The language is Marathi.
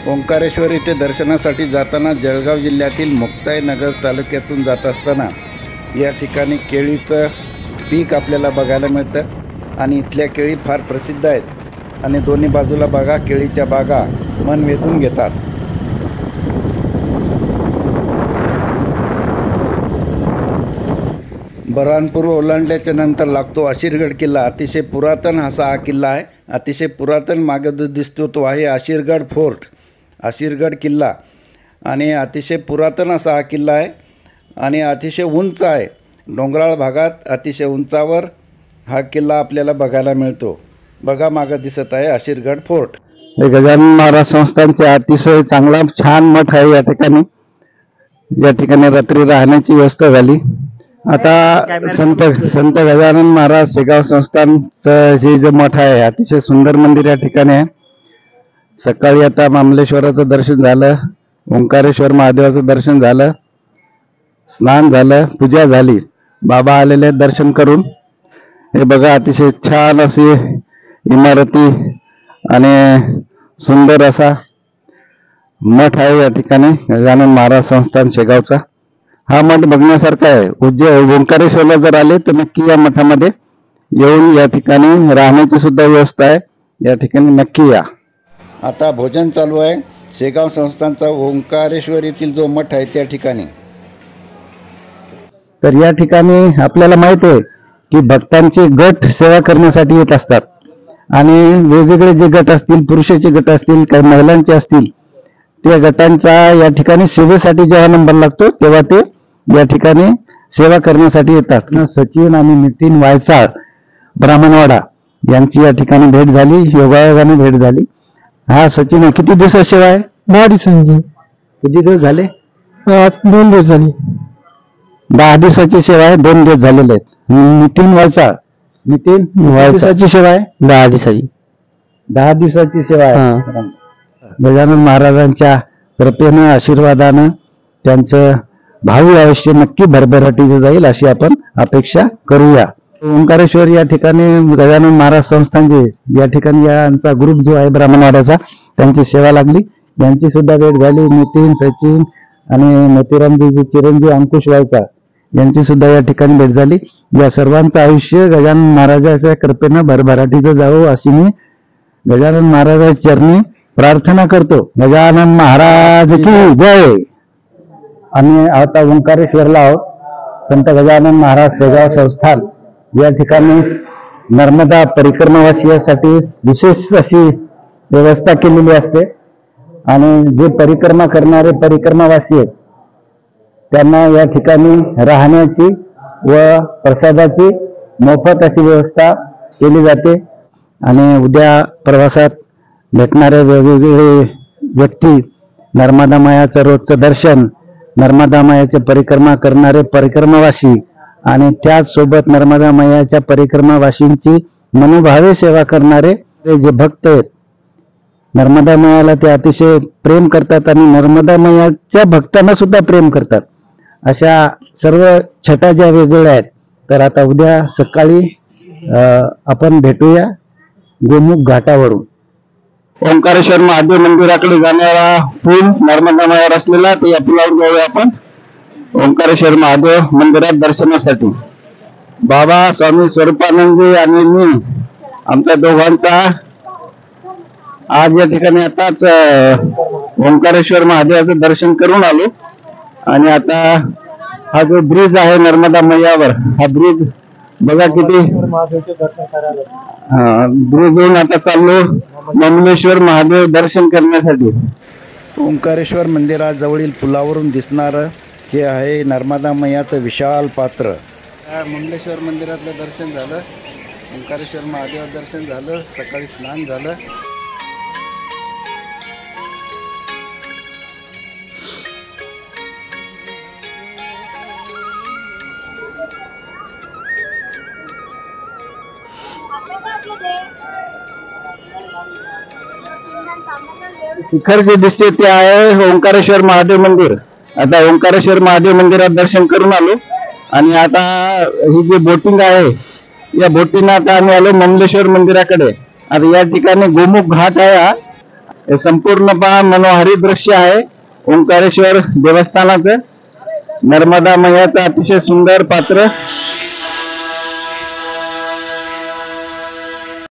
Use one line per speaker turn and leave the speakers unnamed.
ओंकारेश्वर येथे दर्शनासाठी जाताना जळगाव जिल्ह्यातील मुक्ताईनगर तालुक्यातून जात असताना या ठिकाणी केळीचं पीक आपल्याला बघायला मिळतं आणि इथल्या केळी फार प्रसिद्ध आहेत आणि दोन्ही बाजूला बागा, केळीच्या बागा मन वेधून घेतात। बऱ्हाणपूर ओलांडल्याच्या नंतर लागतो आशीरगड किल्ला। अतिशय पुरातन असा हा किल्ला आहे। अतिशय पुरातन मागे जो दिसतो तो आहे आशीरगड फोर्ट, आशीरगड किल्ला, आणि अतिशय पुरातन असा हा किल्ला आहे आणि अतिशय उंच आहे। डोंगराळ भागात अतिशय उंचावर हा किल्ला आपल्याला बघायला मिळतो। बघा मागे दिसत आहे आशीरगड फोर्ट।
हे गजानन महाराज संस्थानचे अतिशय चांगला छान मठ आहे। या ठिकाणी रात्री राहण्याची व्यवस्था झाली। आता संत गजानन महाराज शेगाव संस्थानचं जे मठ आहे अतिशय सुंदर मंदिर या ठिकाणी आहे। सकाळी आता मामलेश्वराचं दर्शन झालं, ओंकारेश्वर महादेवाचं दर्शन झालं, स्नान झालं, पूजा झाली, बाबा आलेले दर्शन करून। हे बघा अतिशय छान अशी इमारती आणि सुंदर असा मठ आहे या ठिकाणी गजानन महाराज संस्थान शेगावचा। हा मठ बघण्यासारखा आहे। ओंकारेश्वरला जर आले तर नक्की या मठामध्ये येऊन या ठिकाणी राहण्याची सुद्धा व्यवस्था आहे, या ठिकाणी नक्की या।
आता भोजन चालू आहे शेगाव संस्थानचा ओंकारेश्वर येथील जो मठ आहे त्या ठिकाणी।
तर या ठिकाणी आपल्याला माहित आहे की भक्तांचे गट सेवा करण्यासाठी येत असतात आणि वेगवेगळे जे गट असतील, पुरुषाचे गट असतील, काही महिलांचे असतील, त्या गटांचा या ठिकाणी सेवेसाठी जेव्हा नंबर लागतो तेव्हा ते या ठिकाणी सेवा करण्यासाठी येतात। सचिन आणि नितीन वायचाळ ब्राह्मणवाडा यांची या ठिकाणी भेट झाली, योगायोगाने भेट झाली। हा सचिन, किती दिवसाची सेवा आहे?
10 दिवसांची।
किती दिवस झाले?
2 दिवस झाली।
10 दिवसाची सेवा आहे, 2 दिवस झालेले आहेत। नितीन वायचाळ, नितीन दिवसाची सेवा आहे?
10 दिवसाची।
10 दिवसाची सेवा आहे। गजानन महाराजांच्या कृपेनं, आशीर्वादानं त्यांचं भावी आयुष्य नक्की भरभराटीचं जाईल अशी आपण अपेक्षा करूया। ओंकारेश्वर या ठिकाणी गजानन महाराज संस्थानचे या ठिकाणी यांचा ग्रुप जो आहे ब्राह्मणवाड्याचा, त्यांची सेवा लागली, यांची सुद्धा भेट झाली। नितीन, सचिन आणि मोतीरामजी चिरंजीव अंकुश वायचा यांची सुद्धा या ठिकाणी भेट झाली। या सर्वांचं आयुष्य गजानन महाराजाच्या कृपेनं भरभराटीचं जावं अशी मी गजानन महाराजाच्या चरणी प्रार्थना करतो। गजानन महाराज की जय। आम्ही आता ओंकारेश्वरला आहोत। संत गजानन महाराज शेगाव संस्थान या ठिकाणी नर्मदा परिक्रमावासियांसाठी विशेष अशी व्यवस्था केलेली असते आणि जे परिक्रमा करणारे परिक्रमावासी आहेत त्यांना या ठिकाणी राहण्याची व प्रसादाची मोफत अशी व्यवस्था केली जाते। आणि उद्या प्रवासात भेटणारे वेगवेगळे व्यक्ती, नर्मदा मायाचं रोजचं दर्शन, नर्मदा मायाची परिक्रमा करणारे परिक्रमावासी आणि त्याचसोबत नर्मदा मायाच्या परिक्रमावासींची मनोभावे सेवा करणारे जे भक्त आहेत, नर्मदा मायाला ते अतिशय प्रेम करतात आणि नर्मदा मायाच्या भक्तांना सुद्धा प्रेम करतात। अशा सर्व छटा ज्या वेगवेगळ्या आहेत, तर आता उद्या सकाळी आपण भेटूया गोमुख घाटावरून। ओंकारेश्वर महादेव मंदिराकडे जाणारा पूल नर्मदा मायावर असलेला, ते या पुलावर जाऊया आपण ओंकारेश्वर महादेव मंदिरात दर्शनासाठी। बाबा स्वामी स्वरूपानंदजी आणि मी, आमच्या दोघांचा आज या ठिकाणी आताच ओंकारेश्वर महादेवाचं दर्शन करून आलो आणि आता हा जो ब्रिज आहे नर्मदा मैयावर, हा ब्रिज बघा किती, ब्रिजवरून आता चाललो मामलेश्वर महादेव दर्शन करण्यासाठी।
ओंकारेश्वर मंदिराजवळील पुलावरून दिसणारं हे आहे नर्मदा मैयाचं विशाल पात्र। मामलेश्वर मंदिरातलं दर्शन झालं, ओंकारेश्वर महादेवाचं दर्शन झालं, सकाळी स्नान झालं।
शिखर जे दिसते ते आहे ओंकारेश्वर महादेव मंदिर। आता ओंकारेश्वर महादेव मंदिरात दर्शन करून आलो आणि आता ही जी बोटिंग आहे, या बोटीनं आता आम्ही आलो मामलेश्वर मंदिराकडे। आता या ठिकाणी गोमुख घाट आहे, हे संपूर्ण पहा मनोहारी दृश्य आहे ओंकारेश्वर देवस्थानाचं. नर्मदा मैयाचं अतिशय सुंदर पात्र